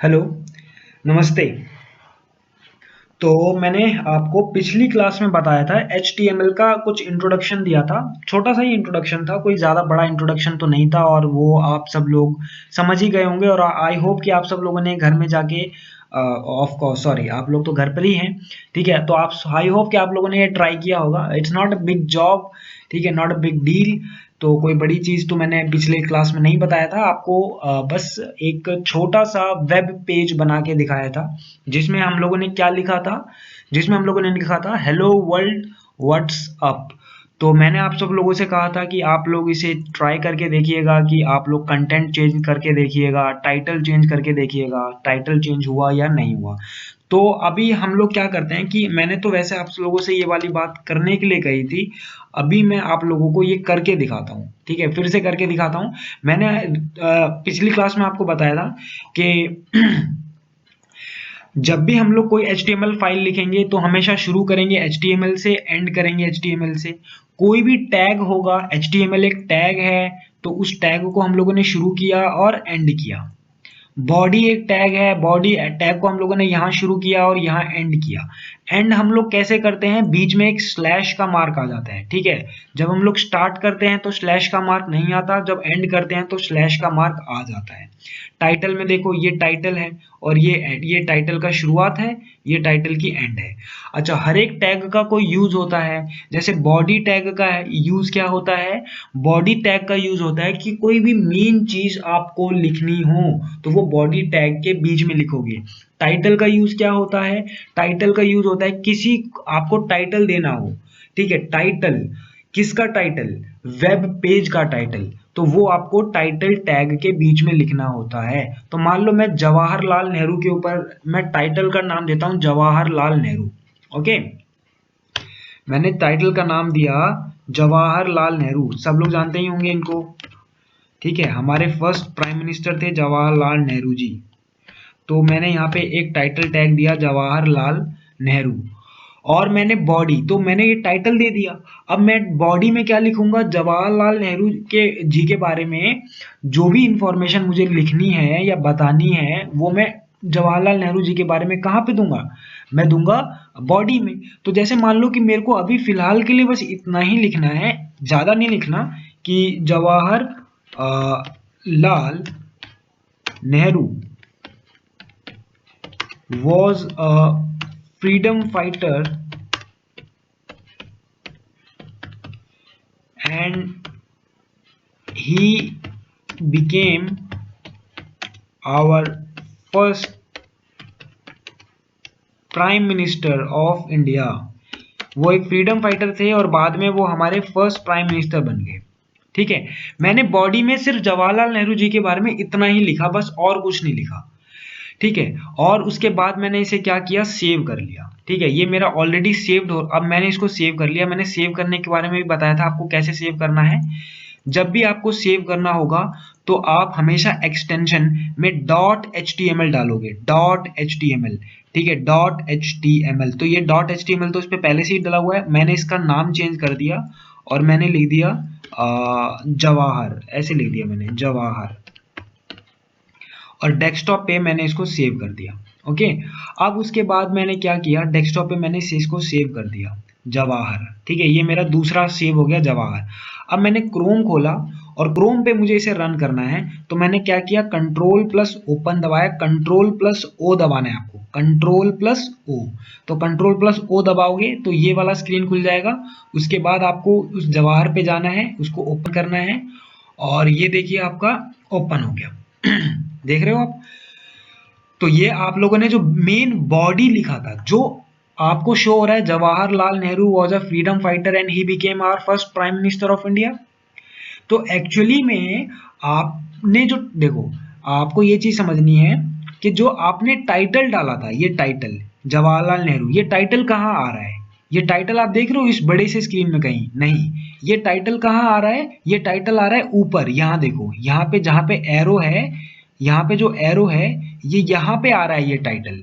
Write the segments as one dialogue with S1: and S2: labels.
S1: Hello, नमस्ते। तो मैंने आपको पिछली क्लास में बताया था HTML का कुछ इंट्रोडक्शन दिया था। छोटा सा ही इंट्रोडक्शन था, कोई ज़्यादा बड़ा इंट्रोडक्शन तो नहीं था और वो आप सब लोग समझ ही गए होंगे और आई होप कि आप सब लोगों ने घर में जाके ऑफ कोर्स सॉरी आप लोग तो घर पर ही हैं, ठीक है। तो आप आई होप कि आप लोगों ने ये ट्राई किया होगा। It's not a big job, ठीक है, नॉट अ बिग डील। तो कोई बड़ी चीज़ तो मैंने पिछले क्लास में नहीं बताया था आपको। बस एक छोटा सा वेब पेज बना के दिखाया था जिसमें हम लोगों ने क्या लिखा था, जिसमें हम लोगों ने लिखा था हेलो वर्ल्ड व्हाट्स अप। तो मैंने आप सब लोगों से कहा था कि आप लोग इसे ट्राई करके देखिएगा, कि आप लोग कंटेंट चेंज करके देखिएगा, टाइटल चेंज करके देखिएगा, टाइटल चेंज हुआ या नहीं हुआ। तो अभी हम लोग क्या करते हैं कि मैंने तो वैसे आप लोगों से ये वाली बात करने के लिए कही थी, अभी मैं आप लोगों को ये करके दिखाता हूँ, ठीक है, फिर से करके दिखाता हूँ। मैंने पिछली क्लास में आपको बताया था कि जब भी हम लोग कोई HTML फाइल लिखेंगे तो हमेशा शुरू करेंगे HTML से, एंड करेंगे HTML से। कोई भी टैग होगा, HTML एक टैग है, तो उस टैग को हम लोगों ने शुरू किया और एंड किया। बॉडी एक टैग है, बॉडी टैग को हम लोगों ने यहाँ शुरू किया और यहाँ एंड किया। एंड हम लोग कैसे करते हैं, बीच में एक स्लैश का मार्क आ जाता है, ठीक है। जब हम लोग स्टार्ट करते हैं तो स्लैश का मार्क नहीं आता, जब एंड करते हैं तो स्लैश का मार्क आ जाता है। टाइटल में देखो, ये टाइटल है और ये टाइटल का शुरुआत है, ये टाइटल की एंड है। अच्छा, हर एक टैग का कोई यूज होता है। जैसे बॉडी टैग का यूज क्या होता है, बॉडी टैग का यूज होता है कि कोई भी मेन चीज आपको लिखनी हो तो वो बॉडी टैग के बीच में लिखोगे। टाइटल का यूज क्या होता है, टाइटल का यूज होता है किसी आपको टाइटल देना हो, ठीक है। टाइटल किसका टाइटल, वेब पेज का टाइटल, तो वो आपको टाइटल टैग के बीच में लिखना होता है। तो मान लो मैं जवाहरलाल नेहरू के ऊपर मैं टाइटल का नाम देता हूं जवाहरलाल नेहरू, ओके। मैंने टाइटल का नाम दिया जवाहरलाल नेहरू, सब लोग जानते ही होंगे इनको, ठीक है। हमारे फर्स्ट प्राइम मिनिस्टर थे जवाहरलाल नेहरू जी। तो मैंने यहाँ पे एक टाइटल टैग दिया जवाहरलाल नेहरू और मैंने बॉडी, तो मैंने ये टाइटल दे दिया। अब मैं बॉडी में क्या लिखूंगा, जवाहरलाल नेहरू के जी के बारे में जो भी इंफॉर्मेशन मुझे लिखनी है या बतानी है वो मैं जवाहरलाल नेहरू जी के बारे में कहाँ पे दूंगा, मैं दूंगा बॉडी में। तो जैसे मान लो कि मेरे को अभी फिलहाल के लिए बस इतना ही लिखना है, ज्यादा नहीं लिखना, कि Jawahar Lal Nehru was a freedom fighter and he became our first prime minister of India. वो एक फ्रीडम फाइटर थे और बाद में वो हमारे फर्स्ट प्राइम मिनिस्टर बन गए, ठीक है। मैंने बॉडी में सिर्फ जवाहरलाल नेहरू जी के बारे में इतना ही लिखा, बस और कुछ नहीं लिखा, ठीक है। और उसके बाद मैंने इसे क्या किया, सेव कर लिया, ठीक है। ये मेरा ऑलरेडी सेव्ड हो, अब मैंने इसको सेव कर लिया। मैंने सेव करने के बारे में भी बताया था आपको कैसे सेव करना है। जब भी आपको सेव करना होगा तो आप हमेशा एक्सटेंशन में dot H T M L डालोगे, dot H T M L, ठीक है, dot H T M L. तो ये dot H T M L तो इस पर पहले से ही डला हुआ है, मैंने इसका नाम चेंज कर दिया और मैंने लिख दिया जवाहर, ऐसे लिख दिया मैंने जवाहर, और डेस्कटॉप पे मैंने इसको सेव कर दिया, ओके। अब उसके बाद मैंने क्या किया, डेस्कटॉप पे मैंने इसको सेव कर दिया जवाहर, ठीक है। ये मेरा दूसरा सेव हो गया जवाहर। अब मैंने क्रोम खोला और क्रोम पे मुझे इसे रन करना है, तो मैंने क्या किया, कंट्रोल प्लस ओपन दबाया, कंट्रोल प्लस ओ दबाना है आपको, कंट्रोल प्लस ओ। तो कंट्रोल प्लस ओ दबाओगे तो ये वाला स्क्रीन खुल जाएगा। उसके बाद आपको उस जवाहर पे जाना है, उसको ओपन करना है और ये देखिए आपका ओपन हो गया। देख रहे हो आप। तो ये आप लोगों ने जो मेन बॉडी लिखा था, जो आपको शो हो रहा है, Jawaharlal Nehru was a freedom fighter and he became our first prime minister of India. तो एक्चुअली में आपने जो देखो, आपको ये चीज समझनी है कि जो आपने टाइटल डाला था, ये टाइटल जवाहरलाल नेहरू, ये टाइटल कहाँ आ रहा है, ये टाइटल आप देख रहे हो इस बड़े से स्क्रीन में, कहीं नहीं। ये टाइटल कहाँ आ रहा है, ये टाइटल आ रहा है ऊपर, यहाँ देखो, यहाँ पे जहाँ पे एरो है, यहाँ पे जो एरो है ये यहाँ पे आ रहा है ये टाइटल,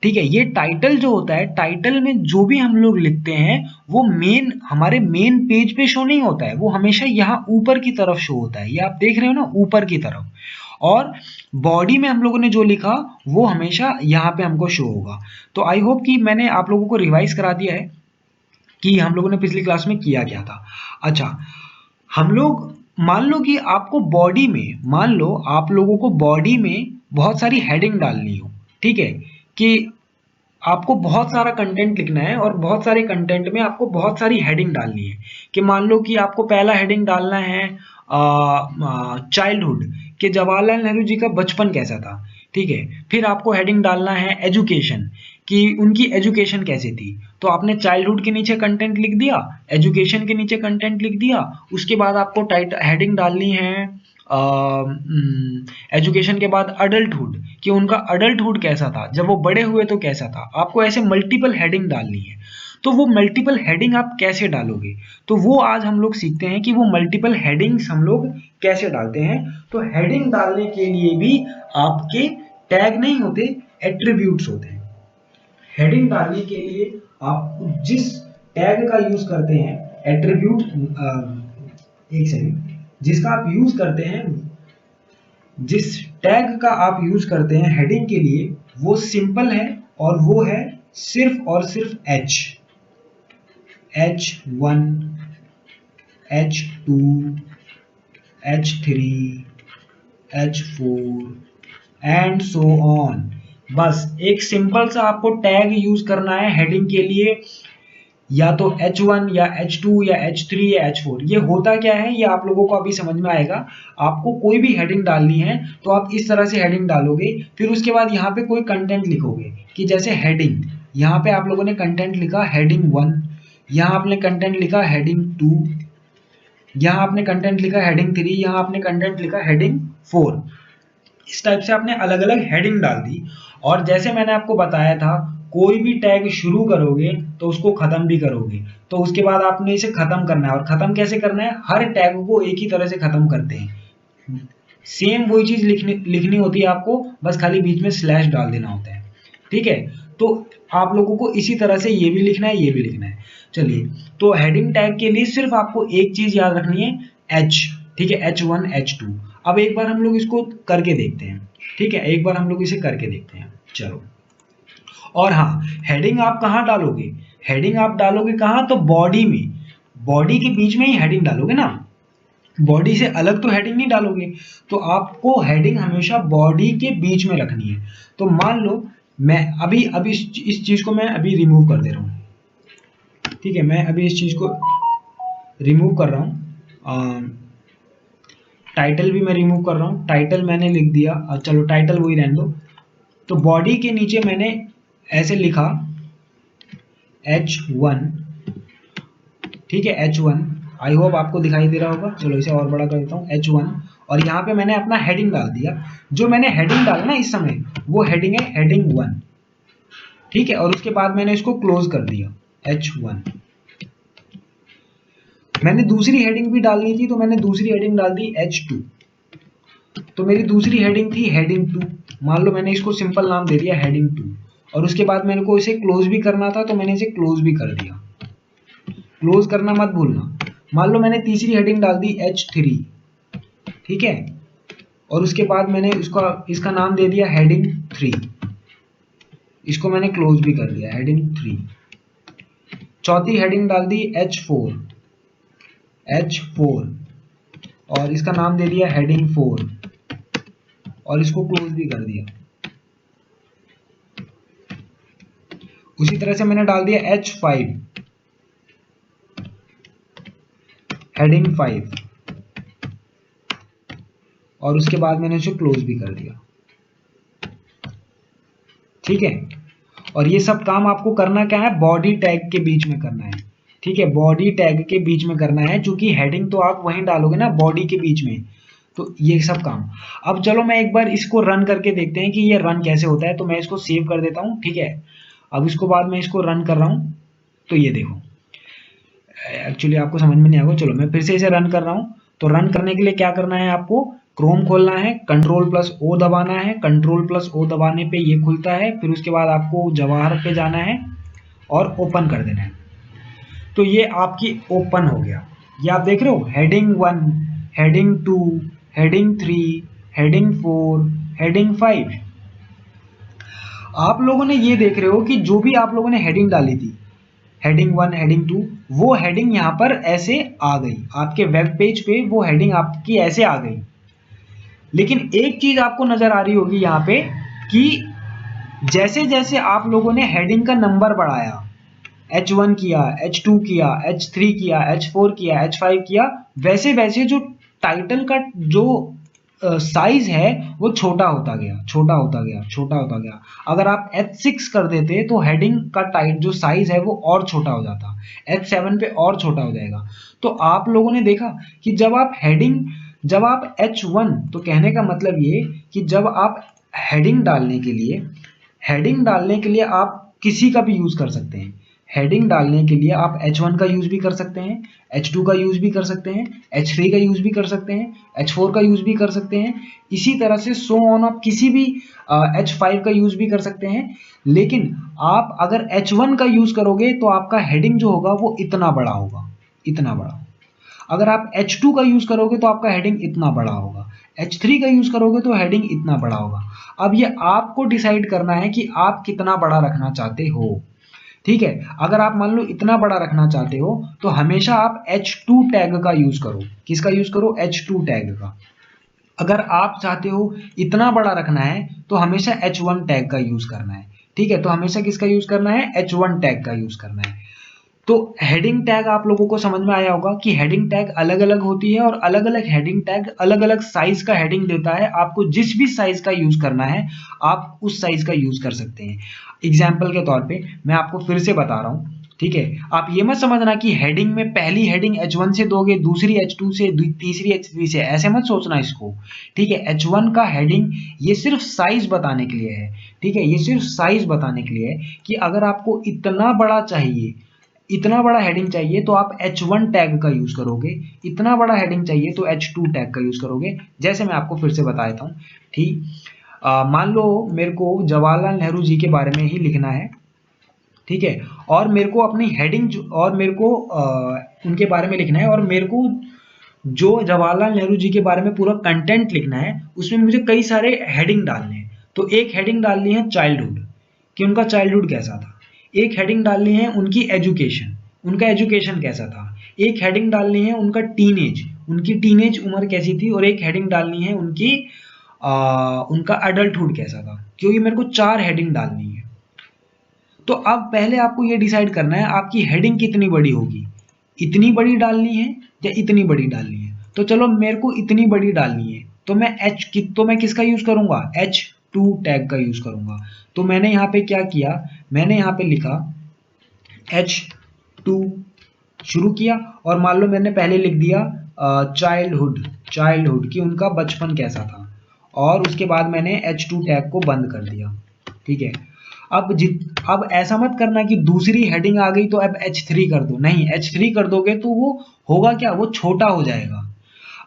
S1: ठीक है। ये टाइटल जो होता है, टाइटल में जो भी हम लोग लिखते हैं वो मेन हमारे मेन पेज पे शो नहीं होता है, वो हमेशा यहाँ ऊपर की तरफ शो होता है, ये आप देख रहे हो ना, ऊपर की तरफ। और बॉडी में हम लोगों ने जो लिखा वो हमेशा यहाँ पे हमको शो होगा। तो आई होप कि मैंने आप लोगों को रिवाइज करा दिया है कि हम लोगों ने पिछली क्लास में किया क्या था। अच्छा, हम लोग मान लो कि आपको बॉडी में, मान लो आप लोगों को बॉडी में बहुत सारी हेडिंग डालनी हो, ठीक है, कि आपको बहुत सारा कंटेंट लिखना है और बहुत सारे कंटेंट में आपको बहुत सारी हेडिंग डालनी है। कि मान लो कि आपको पहला हेडिंग डालना है चाइल्डहुड, कि जवाहरलाल नेहरू जी का बचपन कैसा था, ठीक है। फिर आपको हेडिंग डालना है एजुकेशन, कि उनकी एजुकेशन कैसी थी। तो आपने चाइल्डहुड के नीचे कंटेंट लिख दिया, एजुकेशन के नीचे कंटेंट लिख दिया, उसके बाद आपको हेडिंग डालनी है एजुकेशन के बाद अडल्टहुड, कि उनका अडल्टहुड कैसा था, जब वो बड़े हुए तो कैसा था। आपको ऐसे मल्टीपल हेडिंग डालनी है। तो वो मल्टीपल हेडिंग आप कैसे डालोगे, तो वो आज हम लोग सीखते हैं कि वो मल्टीपल हेडिंग्स हम लोग कैसे डालते हैं। तो हेडिंग डालने के लिए भी आपके टैग नहीं होते, एट्रीब्यूट्स होते हैं। हेडिंग डालने के लिए आप जिस टैग का यूज करते हैं, एट्रीब्यूट, एक सेकंड, जिसका आप यूज करते हैं, जिस टैग का आप यूज करते हैं हेडिंग के लिए, वो सिंपल है और वो है सिर्फ और सिर्फ H1, H2, H3, H4 and so on. बस एक सिंपल सा आपको टैग यूज करना है हेडिंग के लिए, या तो H1 या H2 या H3 या H4। ये होता क्या है ये आप लोगों को अभी समझ में आएगा। आपको कोई भी हेडिंग डालनी है तो आप इस तरह से हेडिंग डालोगे, फिर उसके बाद यहाँ पे कोई कंटेंट लिखोगे, कि जैसे हेडिंग, यहाँ पे आप लोगों ने कंटेंट लिखा हेडिंग 1, यहाँ आपने कंटेंट लिखा हेडिंग 2, यहाँ आपने कंटेंट लिखा हेडिंग 3, यहाँ आपने कंटेंट लिखा हेडिंग 4। इस टाइप से आपने अलग अलग हेडिंग डाल दी। और जैसे मैंने आपको बताया था, कोई भी टैग शुरू करोगे तो उसको खत्म भी करोगे, तो उसके बाद आपने इसे खत्म करना है। और खत्म कैसे करना है, हर टैग को एक ही तरह से खत्म करते हैं, सेम वही चीज लिखनी होती है आपको, बस खाली बीच में स्लैश डाल देना होता है, ठीक है। तो आप लोगों को इसी तरह से ये भी लिखना है, ये भी लिखना है। चलिए, तो हेडिंग टैग के लिए सिर्फ आपको एक चीज याद रखनी है, H, ठीक है, H1 H2। अब एक बार हम लोग इसको करके देखते हैं, ठीक है, एक बार हम लोग इसे करके देखते हैं, चलो। और हाँ, हेडिंग आप कहाँ डालोगे, हेडिंग आप डालोगे कहाँ, तो बॉडी में, बॉडी के बीच में ही हेडिंग डालोगे ना, बॉडी से अलग तो हेडिंग नहीं डालोगे। तो आपको हेडिंग हमेशा बॉडी के बीच में रखनी है। तो मान लो मैं अभी अभी इस चीज को मैं अभी रिमूव कर दे रहा हूँ, ठीक है, मैं अभी इस चीज को रिमूव कर रहा हूँ। टाइटल भी मैं रिमूव कर रहा हूँ, टाइटल मैंने लिख दिया, चलो टाइटल वही रहने दो। तो बॉडी के नीचे मैंने ऐसे लिखा H1, ठीक है, H1, आई होप आपको दिखाई दे रहा होगा। चलो इसे और बड़ा कर देता हूँ, H1, और यहाँ पे मैंने अपना हेडिंग डाल दिया। जो मैंने हेडिंग डाला ना इस समय, वो हेडिंग है हेडिंग 1, ठीक है। और उसके बाद मैंने इसको क्लोज कर दिया, H1। मैंने दूसरी हेडिंग भी डालनी थी, तो मैंने दूसरी हेडिंग डाल दी H2। तो मेरी दूसरी हेडिंग थी हेडिंग 2, मान लो मैंने इसको सिंपल नाम दे दिया हेडिंग 2। और उसके बाद मेरे को इसे क्लोज भी करना था, तो मैंने इसे क्लोज भी कर दिया। क्लोज करना मत भूलना। मान लो मैंने तीसरी हेडिंग डाल दी H3, ठीक है, और उसके बाद मैंने इसका नाम दे दिया हेडिंग 3। इसको मैंने क्लोज भी कर दिया, हेडिंग 3। चौथी हेडिंग डाल दी H4, और इसका नाम दे दिया हेडिंग 4, और इसको क्लोज भी कर दिया। उसी तरह से मैंने डाल दिया H5, हेडिंग 5, और उसके बाद मैंने इसे क्लोज भी कर दिया, ठीक है। और ये सब काम आपको करना क्या है, बॉडी टैग के बीच में करना है, ठीक है, बॉडी टैग के बीच में करना है, क्योंकि हेडिंग तो आप वहीं डालोगे ना बॉडी के बीच में। तो ये सब काम। अब चलो मैं एक बार इसको रन करके देखते हैं कि ये रन कैसे होता है। तो मैं इसको सेव कर देता हूँ, ठीक है। अब इसको बाद में इसको रन कर रहा हूँ, तो ये देखो, एक्चुअली आपको समझ में नहीं आएगा। चलो मैं फिर से इसे रन कर रहा हूँ। तो रन करने के लिए क्या करना है, आपको क्रोम खोलना है, Ctrl+O दबाना है। Ctrl+O दबाने पे ये खुलता है। फिर उसके बाद आपको जवाहर पे जाना है और ओपन कर देना है। तो ये आपकी ओपन हो गया। ये आप देख रहे हो, heading 1, heading 2, heading 3, heading 4, heading 5। आप लोगों ने ये देख रहे हो कि जो भी आप लोगों ने हेडिंग डाली थी, हेडिंग 1, हेडिंग 2, वो हेडिंग यहाँ पर ऐसे आ गई आपके वेब पेज पे, वो हेडिंग आपकी ऐसे आ गई। लेकिन एक चीज आपको नजर आ रही होगी यहाँ पे कि जैसे जैसे आप लोगों ने हेडिंग का नंबर बढ़ाया, H1 किया, H2 किया, H3 किया, H4 किया, H5 किया, वैसे वैसे जो टाइटल का जो साइज है वो छोटा होता गया, छोटा होता गया, छोटा होता गया। अगर आप H6 कर देते तो हेडिंग का टाइट जो साइज है वो और छोटा हो जाता, H7 पे और छोटा हो जाएगा। तो आप लोगों ने देखा कि जब आप H1, तो कहने का मतलब ये कि जब आप हेडिंग डालने के लिए आप किसी का भी यूज कर सकते हैं। हेडिंग डालने के लिए आप H1 का यूज भी कर सकते हैं, H2 का यूज भी कर सकते हैं, H3 का यूज भी कर सकते हैं, H4 का यूज भी कर सकते हैं। इसी तरह से सो ऑन आप किसी भी H5 का यूज भी कर सकते हैं। लेकिन आप अगर H1 का यूज करोगे तो आपका हेडिंग जो होगा वो इतना बड़ा होगा, इतना बड़ा। अगर आप H2 का यूज करोगे तो आपका हेडिंग इतना बड़ा होगा, H3 का यूज करोगे तो हेडिंग इतना बड़ा होगा। अब ये आपको डिसाइड करना है कि आप कितना बड़ा रखना चाहते हो। ठीक है, अगर आप मान लो इतना बड़ा रखना चाहते हो तो हमेशा आप H2 टैग का यूज करो। किसका यूज करो? H2 टैग का। अगर आप चाहते हो इतना बड़ा रखना है तो हमेशा H1 टैग का यूज करना है। ठीक है, तो हमेशा किसका यूज करना है? H1 टैग का यूज करना है। तो हेडिंग टैग आप लोगों को समझ में आया होगा कि हेडिंग टैग अलग अलग होती है और अलग अलग हेडिंग टैग अलग अलग साइज का हेडिंग देता है। आपको जिस भी साइज का यूज करना है आप उस साइज का यूज कर सकते हैं। एग्जाम्पल के तौर पे मैं आपको फिर से बता रहा हूँ। ठीक है, आप ये मत समझना कि हेडिंग में पहली हेडिंग H1 से दोगे, दूसरी H2 से, तीसरी H3 से, ऐसे मत सोचना इसको। ठीक है, H1 का हेडिंग ये सिर्फ साइज बताने के लिए है। ठीक है, ये सिर्फ साइज बताने के लिए है कि अगर आपको इतना बड़ा चाहिए, इतना बड़ा हेडिंग चाहिए तो आप H1 टैग का यूज करोगे, इतना बड़ा हेडिंग चाहिए तो H2 टैग का यूज करोगे। जैसे मैं आपको फिर से बता देता हूँ। ठीक, मान लो मेरे को जवाहरलाल नेहरू जी के बारे में ही लिखना है। ठीक है, और मेरे को अपनी हेडिंग और मेरे को उनके बारे में लिखना है, और मेरे को जो जवाहरलाल नेहरू जी के बारे में पूरा कंटेंट लिखना है उसमें मुझे कई सारे हेडिंग डालने हैं। तो एक हेडिंग डालनी है चाइल्डहुड, कि उनका चाइल्डहुड कैसा था। एक हेडिंग डालनी है उनकी एजुकेशन, उनका एजुकेशन कैसा था। एक हेडिंग डालनी है उनका टीनेज, उनकी टीनेज उम्र कैसी थी। और एक हेडिंग डालनी है उनका अडल्टहुड कैसा था। क्योंकि मेरे को 4 हेडिंग डालनी है। तो अब पहले आपको ये डिसाइड करना है आपकी हेडिंग कितनी बड़ी होगी, इतनी बड़ी डालनी है या इतनी बड़ी डालनी है। तो चलो मेरे को इतनी बड़ी डालनी है तो मैं किसका यूज करूंगा? H2 टैग का यूज करूंगा। तो मैंने यहाँ पे क्या किया, मैंने यहाँ पे लिखा H2 शुरू किया, और मान लो मैंने पहले लिख दिया चाइल्डहुड कि उनका बचपन कैसा था, और उसके बाद मैंने H2 टैग को बंद कर दिया। ठीक है, अब ऐसा मत करना कि दूसरी हेडिंग आ गई तो अब H3 कर दो। नहीं, H3 कर दोगे तो वो होगा क्या, वो छोटा हो जाएगा।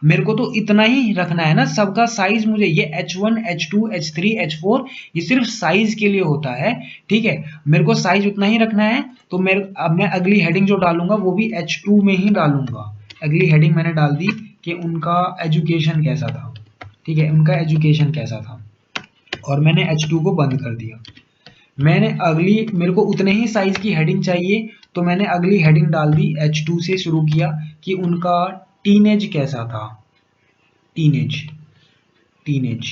S1: मेरे को तो इतना ही रखना है ना, सबका साइज मुझे ये H1, H2, H3, H4 ये सिर्फ साइज के लिए होता है। ठीक है, मेरे को साइज उतना ही रखना है। तो अब मैं अगली हेडिंग जो डालूंगा वो भी H2 में ही डालूंगा। अगली हेडिंग मैंने डाल दी कि उनका एजुकेशन कैसा था। ठीक है, उनका एजुकेशन कैसा था, और मैंने H2 को बंद कर दिया। मेरे को उतने ही साइज की हेडिंग चाहिए तो मैंने अगली हेडिंग डाल दी, H2 से शुरू किया कि उनका टीनेज कैसा था। टीनेज टीनेज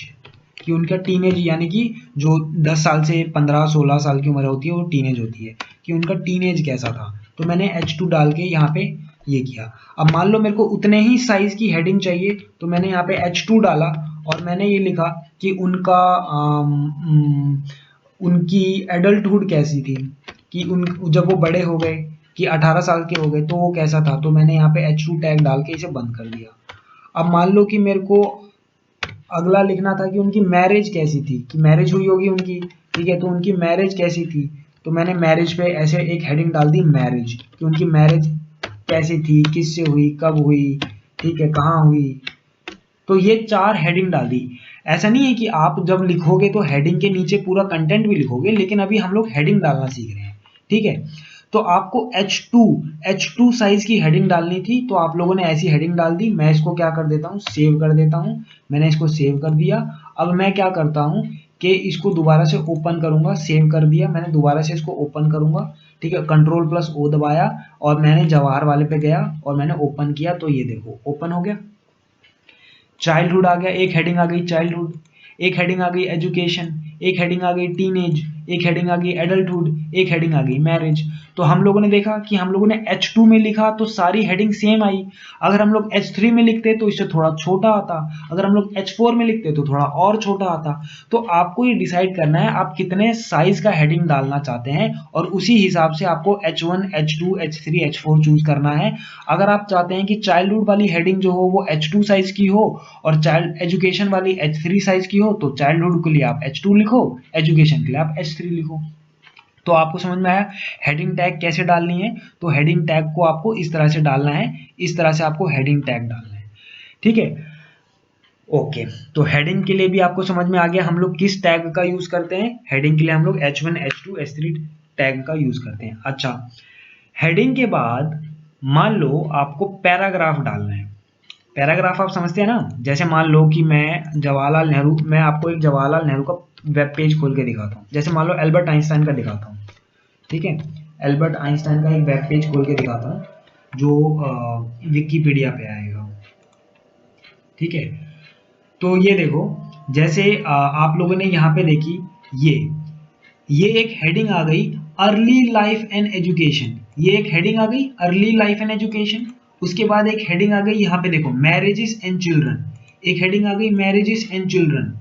S1: कि उनका टीनेज यानी कि जो 10 साल से 15-16 साल की उम्र होती है वो टीनेज होती है, कि उनका टीनेज कैसा था। तो मैंने H2 डाल के यहाँ पे ये किया। अब मान लो मेरे को उतने ही साइज की हेडिंग चाहिए तो मैंने यहाँ पे H2 डाला, और मैंने ये लिखा कि उनकी एडल्टहुड कैसी थी, कि उन जब वो बड़े हो गए, कि 18 साल के हो गए तो वो कैसा था। तो मैंने यहाँ पे H2 टैग डाल के इसे बंद कर दिया। अब मान लो कि मेरे को अगला लिखना था कि उनकी मैरिज कैसी थी, कि मैरिज हुई होगी उनकी। ठीक है, तो उनकी मैरिज कैसी थी, तो मैंने मैरिज पे ऐसे एक हेडिंग डाल दी मैरिज, कि उनकी मैरिज कैसी थी, किससे हुई, कब हुई, ठीक है, कहाँ हुई। तो ये 4 हेडिंग डाल दी। ऐसा नहीं है कि आप जब लिखोगे तो हेडिंग के नीचे पूरा कंटेंट भी लिखोगे, लेकिन अभी हम लोग हेडिंग डालना सीख रहे हैं। ठीक है, तो आपको H2 साइज की हेडिंग डालनी थी, तो आप लोगों ने ऐसी हेडिंग डाल दी। मैं इसको क्या कर देता हूँ, सेव कर देता हूँ। मैंने इसको सेव कर दिया। अब मैं क्या करता हूँ कि इसको दोबारा से ओपन करूंगा। सेव कर दिया मैंने, दोबारा से इसको ओपन करूंगा। ठीक है, Ctrl+O दबाया और मैंने जवाहर वाले पे गया और मैंने ओपन किया, तो ये देखो ओपन हो गया। चाइल्डहुड आ गया, एक हेडिंग आ गई चाइल्डहुड, एक हेडिंग आ गई एजुकेशन, एक हेडिंग आ गई टीनेज, एक हेडिंग आ गई एडल्टहुड, एक हेडिंग आ गई मैरिज। तो हम लोगों ने देखा कि हम लोगों ने H2 में लिखा तो सारी हेडिंग सेम आई। अगर हम लोग H3 में लिखते तो इससे थोड़ा छोटा आता, अगर हम लोग H4 में लिखते तो थोड़ा और छोटा आता। तो आपको ये डिसाइड करना है आप कितने साइज का हेडिंग डालना चाहते हैं और उसी हिसाब से आपको H1, H2, H3, H4 choose करना है। अगर आप चाहते हैं कि चाइल्डहुड वाली हेडिंग जो हो वो H2 साइज की हो और चाइल्ड एजुकेशन वाली H3 साइज की हो, तो चाइल्डहुड के लिए आप H2 लिखो, एजुकेशन के लिए आप H3 लिखो। तो आपको समझ में आया हेडिंग टैग कैसे डालनी है। तो हेडिंग टैग को आपको इस तरह से डालना है, इस तरह से आपको हेडिंग टैग डालना है। ठीक है, ओके। तो हेडिंग के लिए भी आपको समझ में आ गया हम लोग किस टैग का यूज करते हैं। हेडिंग के लिए हम लोग H1, H2, H3 टैग का यूज करते हैं। अच्छा, हेडिंग के बाद मान लो आपको पैराग्राफ डालना है। पैराग्राफ आप समझते हैं ना, जैसे मान लो कि मैं आपको एक जवाहरलाल नेहरू का वेब पेज खोल के दिखाता हूँ। जैसे मान लो एल्बर्ट आइंस्टाइन का दिखाता हूँ। ठीक है, एल्बर्ट आइंस्टाइन का एक वेब पेज खोल के दिखाता हूँ जो विकिपीडिया पे आएगा। ठीक है, तो ये देखो, जैसे आप लोगों ने यहाँ पे देखी, ये एक हेडिंग आ गई अर्ली लाइफ एंड एजुकेशन। ये एक हेडिंग आ गई अर्ली लाइफ एंड एजुकेशन। उसके बाद एक हेडिंग आ गई यहाँ पे देखो मैरिजेस एंड चिल्ड्रन। एक हेडिंग आ गई मैरिजेस एंड चिल्ड्रन।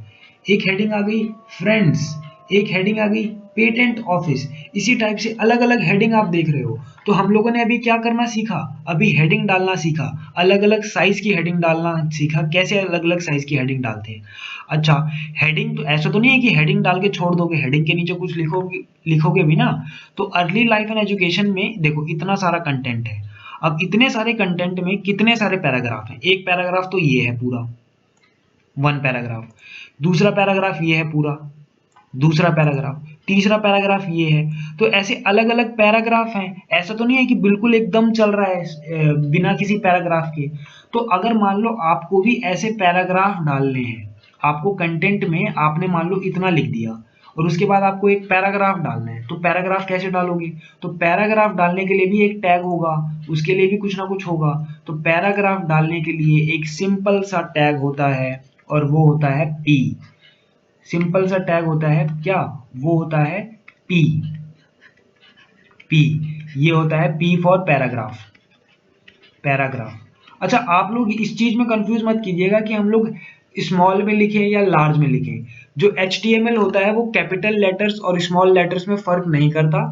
S1: एक हेडिंग आ गई फ्रेंड्स। एक हेडिंग आ गई पेटेंट ऑफिस। इसी टाइप से अलग अलग हेडिंग आप देख रहे हो। तो हम लोगों ने अभी क्या करना सीखा, अभी हेडिंग डालना सीखा, अलग अलग साइज की हेडिंग डालना सीखा, कैसे अलग अलग साइज की हेडिंग डालते हैं। अच्छा, हेडिंग तो ऐसा तो नहीं है कि हेडिंग डाल के छोड़ दोगे, हेडिंग के नीचे कुछ लिखोगे भी ना। तो अर्ली लाइफ एंड एजुकेशन में देखो इतना सारा कंटेंट है। अब इतने सारे कंटेंट में कितने सारे पैराग्राफ हैं। एक पैराग्राफ तो ये है पूरा, वन पैराग्राफ। दूसरा पैराग्राफ ये है पूरा, दूसरा पैराग्राफ। तीसरा पैराग्राफ ये है। तो ऐसे अलग अलग पैराग्राफ हैं। ऐसा तो नहीं है कि बिल्कुल एकदम चल रहा है बिना किसी पैराग्राफ के। तो अगर मान लो आपको भी ऐसे पैराग्राफ डालने हैं, आपको कंटेंट में आपने मान लो इतना लिख दिया और उसके बाद आपको एक पैराग्राफ डालना है, तो पैराग्राफ कैसे डालोगे। तो पैराग्राफ डालने के लिए भी एक टैग होगा, उसके लिए भी कुछ ना कुछ होगा। तो पैराग्राफ डालने के लिए एक सिंपल सा टैग होता है और वो होता है पी। सिंपल सा टैग होता है क्या, वो होता है पी। पी, ये होता है पी फॉर पैराग्राफ। पैराग्राफ। अच्छा, आप लोग इस चीज में कंफ्यूज मत कीजिएगा कि हम लोग स्मॉल में लिखें या लार्ज में लिखें। जो HTML होता है वो कैपिटल लेटर्स और स्मॉल लेटर्स में फर्क नहीं करता।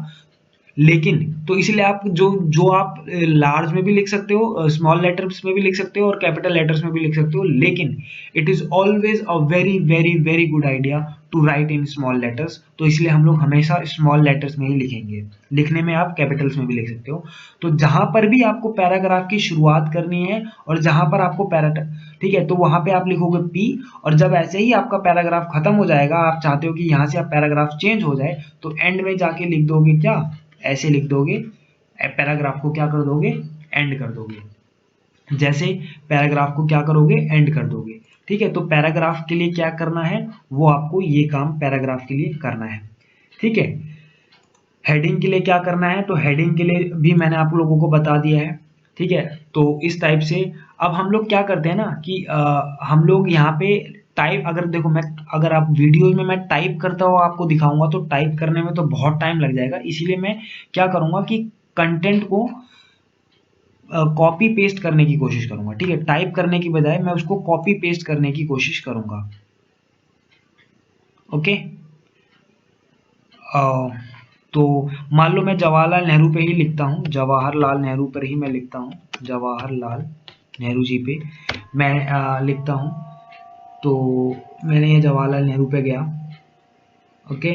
S1: लेकिन तो इसलिए आप जो जो आप लार्ज में भी लिख सकते हो, स्मॉल लेटर्स में भी लिख सकते हो और कैपिटल लेटर्स में भी लिख सकते हो। लेकिन it is always a very very very good idea to write in small letters. तो इसलिए हम लोग हमेशा स्मॉल लेटर्स में ही लिखेंगे। लिखने में आप कैपिटल्स में भी लिख सकते हो। तो जहां पर भी आपको पैराग्राफ की शुरुआत करनी है और जहां पर आपको ठीक है, तो वहां पे आप लिखोगे पी। और जब ऐसे ही आपका पैराग्राफ खत्म हो जाएगा, आप चाहते हो कि यहाँ से आप पैराग्राफ चेंज हो जाए, तो एंड में जाके लिख दोगे क्या, ऐसे लिख दोगे। पैराग्राफ को क्या कर दोगे, एंड कर दोगे। जैसे पैराग्राफ को क्या करोगे, एंड कर दोगे। ठीक है, तो पैराग्राफ के लिए क्या करना है, वो आपको ये काम पैराग्राफ के लिए करना है। ठीक है, हेडिंग के लिए क्या करना है, तो हेडिंग के लिए भी मैंने आप लोगों को बता दिया है। ठीक है, तो इस टाइप से अब हम लोग क्या करते हैं ना कि हम लोग यहाँ पे टाइप, अगर देखो मैं, अगर आप वीडियो में मैं टाइप करता हुआ आपको दिखाऊंगा तो टाइप करने में तो बहुत टाइम लग जाएगा। इसीलिए मैं क्या करूंगा कि कंटेंट को कॉपी पेस्ट करने की कोशिश करूंगा। ठीक है, टाइप करने की बजाय मैं उसको कॉपी पेस्ट करने की कोशिश करूंगा। ओके, तो मान लो मैं जवाहरलाल नेहरू पे ही लिखता हूँ, जवाहरलाल नेहरू पर ही मैं लिखता हूँ, जवाहरलाल नेहरू जी पे मैं लिखता हूँ। तो मैंने ये जवाहरलाल नेहरू पे गया। ओके,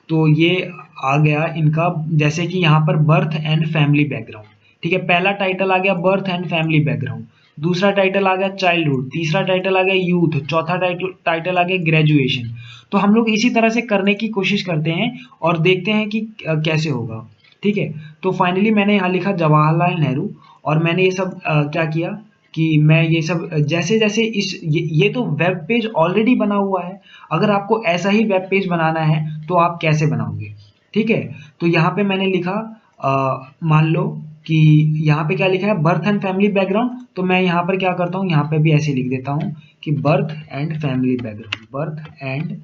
S1: तो ये आ गया इनका, जैसे कि यहाँ पर बर्थ एंड फैमिली बैकग्राउंड। ठीक है, पहला टाइटल आ गया बर्थ एंड फैमिली बैकग्राउंड, दूसरा टाइटल आ गया चाइल्डहुड, तीसरा टाइटल आ गया यूथ, चौथा टाइटल आ गया ग्रेजुएशन। तो हम लोग इसी तरह से करने की कोशिश करते हैं और देखते हैं कि कैसे होगा। ठीक है। तो फाइनली मैंने यहाँ लिखा जवाहरलाल नेहरू, और मैंने ये सब क्या किया कि मैं ये सब जैसे जैसे ये तो वेब पेज ऑलरेडी बना हुआ है, अगर आपको ऐसा ही वेब पेज बनाना है तो आप कैसे बनाओगे, ठीक है। तो यहाँ पे मैंने लिखा मान लो कि यहाँ पे क्या लिखा है, बर्थ एंड फैमिली बैकग्राउंड, तो मैं यहाँ पर क्या करता हूँ, यहाँ पे भी ऐसे लिख देता हूँ कि birth and family background, birth and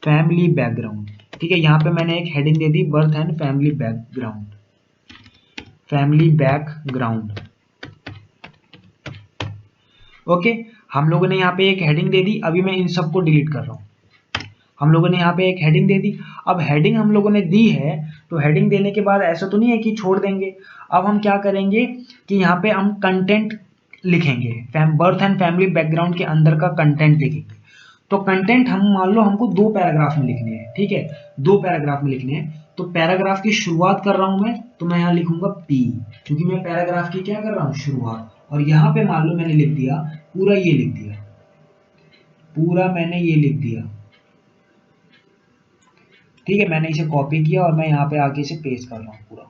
S1: family background, ठीक है। यहाँ पे मैंने एक heading they the, birth and family background, family background, okay. हम लोगों ने यहाँ पे एक हेडिंग दे दी, अभी मैं इन सबको डिलीट कर रहा हूँ। हम लोगों ने यहाँ पे एक हेडिंग दे दी। अब हेडिंग हम लोगों ने दी है, तो हेडिंग देने के बाद ऐसा तो नहीं है कि छोड़ देंगे। अब हम क्या करेंगे कि यहाँ पे हम कंटेंट लिखेंगे, बर्थ एंड फैमिली बैकग्राउंड के अंदर का कंटेंट लिखेंगे। तो कंटेंट हम मान लो हमको 2 पैराग्राफ में लिखने हैं, ठीक है, 2 पैराग्राफ में लिखने हैं। तो पैराग्राफ की शुरुआत कर रहा हूं मैं, तो मैं यहाँ लिखूंगा पी, क्योंकि मैं पैराग्राफ की क्या कर रहा हूँ, शुरुआत। और यहाँ पे मान लो मैंने लिख दिया पूरा, ये लिख दिया पूरा, मैंने ये लिख दिया, ठीक है। मैंने इसे कॉपी किया और मैं यहाँ पे आके इसे पेस्ट कर रहा हूँ पूरा।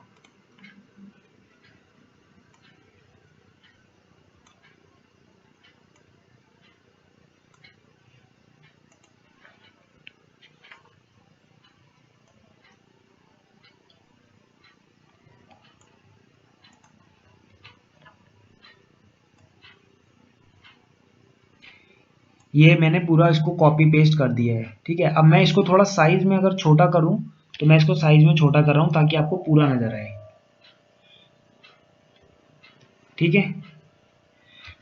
S1: ये मैंने पूरा इसको कॉपी पेस्ट कर दिया है, ठीक है। अब मैं इसको थोड़ा साइज में अगर छोटा करूं, तो मैं इसको साइज में छोटा कर रहा हूं ताकि आपको पूरा नजर आए, ठीक है।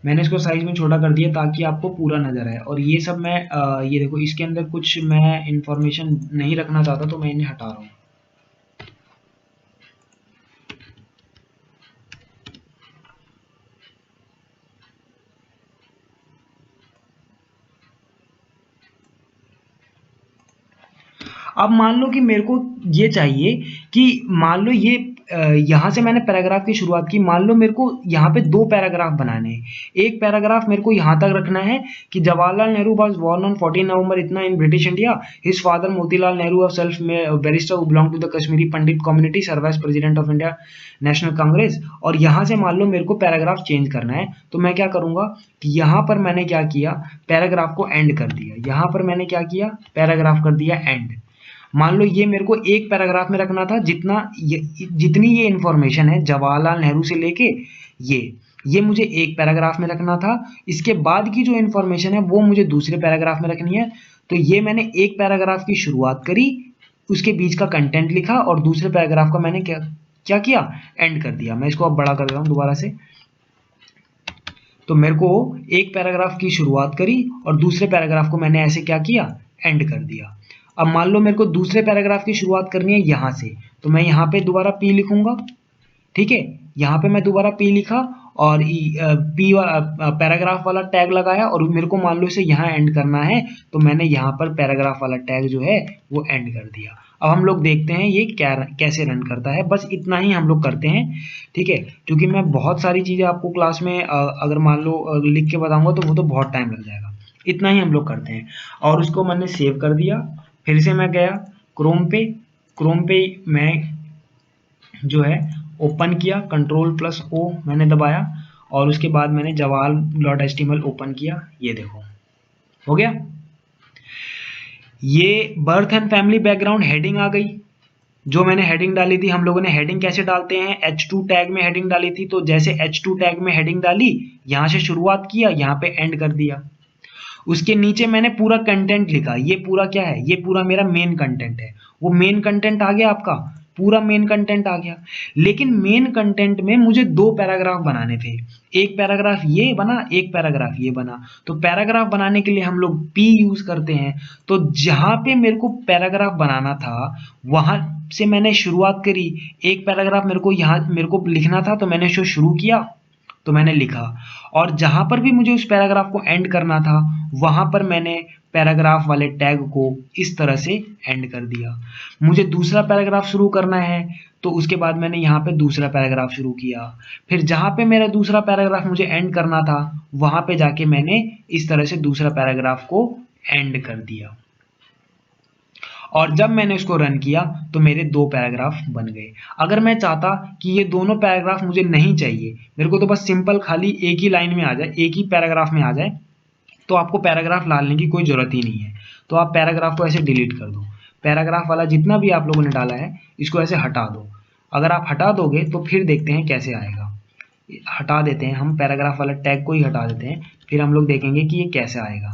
S1: मैंने इसको साइज में छोटा कर दिया ताकि आपको पूरा नजर आए। और ये सब मैं ये देखो, इसके अंदर कुछ मैं इंफॉर्मेशन नहीं रखना चाहता, तो मैं इन्हें हटा रहा हूँ। अब मान लो कि मेरे को ये चाहिए कि मान लो ये यहाँ से मैंने पैराग्राफ की शुरुआत की, मान लो मेरे को यहाँ पे 2 पैराग्राफ बनाने हैं। एक पैराग्राफ मेरे को यहाँ तक रखना है कि Jawaharlal Nehru was born on 14 November इतना in British India, his father Motilal Nehru of self barrister who belong to the Kashmiri Pandit community, serve as president of India National Congress. और यहाँ से मान लो मेरे को पैराग्राफ चेंज करना है, तो मैं क्या करूंगा कि यहाँ पर मैंने क्या किया, पैराग्राफ को एंड कर दिया। यहाँ पर मैंने क्या किया, पैराग्राफ कर दिया एंड। मान लो ये मेरे को एक पैराग्राफ में रखना था, जितनी ये इंफॉर्मेशन है जवाहरलाल नेहरू से लेके ये मुझे एक पैराग्राफ में रखना था। इसके बाद की जो इंफॉर्मेशन है वो मुझे दूसरे पैराग्राफ में रखनी है। तो ये मैंने एक पैराग्राफ की शुरुआत करी, उसके बीच का कंटेंट लिखा, और दूसरे पैराग्राफ का मैंने क्या क्या किया, एंड कर दिया। मैं इसको अब बड़ा कर देता हूँ दोबारा से। तो मेरे को एक पैराग्राफ की शुरुआत करी और दूसरे पैराग्राफ को मैंने ऐसे क्या किया, एंड कर दिया। अब मान लो मेरे को दूसरे पैराग्राफ की शुरुआत करनी है यहाँ से, तो मैं यहाँ पे दोबारा पी लिखूंगा, ठीक है। यहाँ पे मैं दोबारा पी लिखा और पी पैराग्राफ वाला टैग लगाया, और मेरे को मान लो इसे यहाँ एंड करना है, तो मैंने यहाँ पर पैराग्राफ वाला टैग जो है वो एंड कर दिया। अब हम लोग देखते हैं ये क्या कैसे रन करता है। बस इतना ही हम लोग करते हैं, ठीक है। क्योंकि मैं बहुत सारी चीज़ें आपको क्लास में अगर मान लो लिख के बताऊंगा तो वो तो बहुत टाइम लग जाएगा। इतना ही हम लोग करते हैं। और उसको मैंने सेव कर दिया। फिर से मैं गया क्रोम पे मैं जो है ओपन किया, Ctrl+O मैंने दबाया, और उसके बाद मैंने javaal.html ओपन किया। ये देखो हो गया। ये birth and family background heading आ गई, जो मैंने हेडिंग डाली थी। हम लोगों ने हेडिंग कैसे डालते हैं, H2 टैग में हेडिंग डाली थी, तो जैसे H2 टैग में हेडिंग डाली, यहाँ से शुरुआत किया, यहाँ पे एंड कर दिया। उसके नीचे मैंने पूरा कंटेंट लिखा। ये पूरा क्या है, ये पूरा मेरा मेन कंटेंट है। वो मेन कंटेंट आ गया, आपका पूरा मेन कंटेंट आ गया। लेकिन मेन कंटेंट में मुझे 2 पैराग्राफ बनाने थे। एक पैराग्राफ ये बना, एक पैराग्राफ ये बना। तो पैराग्राफ बनाने के लिए हम लोग पी यूज करते हैं। तो जहां पे मेरे को पैराग्राफ बनाना था वहां से मैंने शुरुआत करी। एक पैराग्राफ मेरे को यहाँ मेरे को लिखना था, तो मैंने इसको शुरू किया, तो मैंने लिखा। और जहां पर भी मुझे उस पैराग्राफ को एंड करना था वहां पर मैंने पैराग्राफ वाले टैग को इस तरह से एंड कर दिया। मुझे दूसरा पैराग्राफ शुरू करना है, तो उसके बाद मैंने यहाँ पे दूसरा पैराग्राफ शुरू किया। फिर जहां पे मेरा दूसरा पैराग्राफ मुझे एंड करना था वहां पे जाके मैंने इस तरह से दूसरा पैराग्राफ को एंड कर दिया। और जब मैंने उसको रन किया तो मेरे 2 पैराग्राफ बन गए। अगर मैं चाहता कि ये दोनों पैराग्राफ मुझे नहीं चाहिए, मेरे को तो बस सिंपल खाली एक ही लाइन में आ जाए, एक ही पैराग्राफ में आ जाए, तो आपको पैराग्राफ डालने की कोई ज़रूरत ही नहीं है। तो आप पैराग्राफ को ऐसे डिलीट कर दो। पैराग्राफ वाला जितना भी आप लोगों ने डाला है इसको ऐसे हटा दो। अगर आप हटा दोगे तो फिर देखते हैं कैसे आएगा। हटा देते हैं, हम पैराग्राफ वाला टैग को ही हटा देते हैं, फिर हम लोग देखेंगे कि ये कैसे आएगा।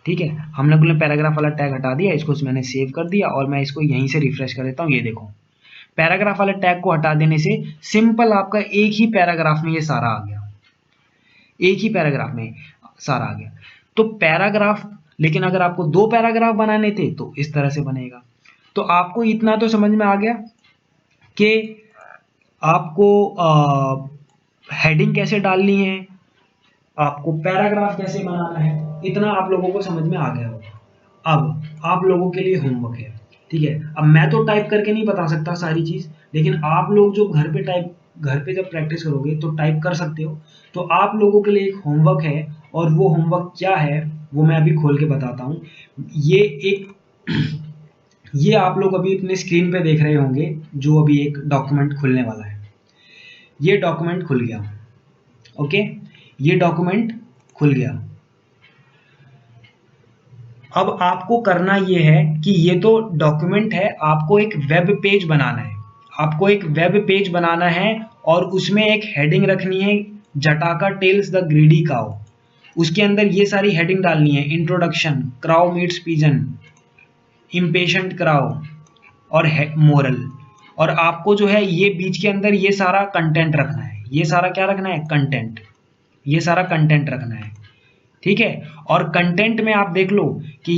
S1: ठीक है, हमने अपने पैराग्राफ वाला टैग हटा दिया, इसको मैंने सेव कर दिया और मैं इसको यहीं से रिफ्रेश कर देता हूँ। ये देखो, पैराग्राफ वाले टैग को हटा देने से सिंपल आपका एक ही पैराग्राफ में ये सारा आ गया, एक ही पैराग्राफ में सारा आ गया। तो पैराग्राफ, लेकिन अगर आपको 2 पैराग्राफ बनाने थे तो इस तरह से बनेगा। तो आपको इतना तो समझ में आ गया कि आपको हेडिंग कैसे डालनी है, आपको पैराग्राफ कैसे बनाना है, इतना आप लोगों को समझ में आ गया होगा। अब आप लोगों के लिए होमवर्क है, ठीक है। अब मैं तो टाइप करके नहीं बता सकता सारी चीज़, लेकिन आप लोग जो घर पे जब प्रैक्टिस करोगे तो टाइप कर सकते हो। तो आप लोगों के लिए एक होमवर्क है, और वो होमवर्क क्या है वो मैं अभी खोल के बताता हूँ। ये एक ये आप लोग अभी अपने स्क्रीन पे देख रहे होंगे, जो अभी एक डॉक्यूमेंट खुलने वाला है। ये डॉक्यूमेंट खुल गया, ओके, ये डॉक्यूमेंट खुल गया। अब आपको करना ये है कि ये तो डॉक्यूमेंट है, आपको एक वेब पेज बनाना है। आपको एक वेब पेज बनाना है और उसमें एक हेडिंग रखनी है, Jataka tales the greedy cow. उसके अंदर ये सारी हेडिंग डालनी है, introduction, crow meets pigeon, impatient crow और मोरल। और आपको जो है ये बीच के अंदर ये सारा कंटेंट रखना है। ये सारा क्या रखना है? कंटेंट। ये सारा कंटेंट रखना है, ठीक है। और कंटेंट में आप देख लो कि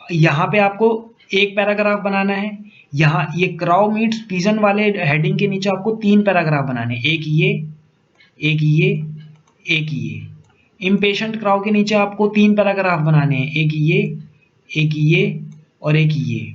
S1: यहाँ पे आपको एक पैराग्राफ बनाना है, यहाँ ये क्राउ मीट्स पिजन वाले हेडिंग के नीचे आपको 3 पैराग्राफ बनाने, एक ये, एक ये, एक ये। इम्पेशेंट क्राउ के नीचे आपको 3 पैराग्राफ बनाने हैं, एक ये, एक ये और एक ये।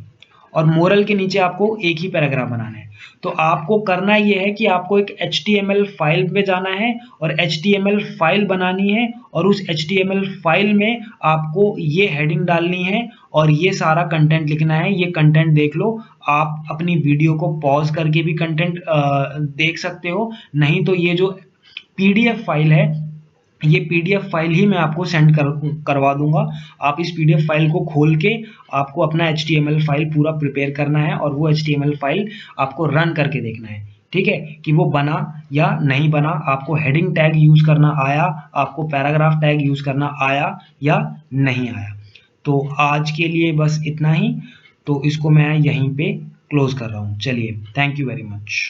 S1: और मोरल के नीचे आपको एक ही पैराग्राफ बनाना है। तो आपको करना ये है कि आपको एक HTML फाइल पे जाना है और HTML फाइल बनानी है, और उस HTML फाइल में आपको ये हेडिंग डालनी है और ये सारा कंटेंट लिखना है। ये कंटेंट देख लो, आप अपनी वीडियो को पॉज करके भी कंटेंट देख सकते हो, नहीं तो ये जो PDF फाइल है, ये PDF फाइल ही मैं आपको सेंड करवा दूंगा। आप इस PDF फाइल को खोल के आपको अपना HTML फाइल पूरा प्रिपेयर करना है और वो HTML फाइल आपको रन करके देखना है, ठीक है, कि वो बना या नहीं बना, आपको हेडिंग टैग यूज करना आया, आपको पैराग्राफ टैग यूज करना आया या नहीं आया। तो आज के लिए बस इतना ही, तो इसको मैं यहीं पे क्लोज कर रहा हूँ। चलिए, थैंक यू वेरी मच।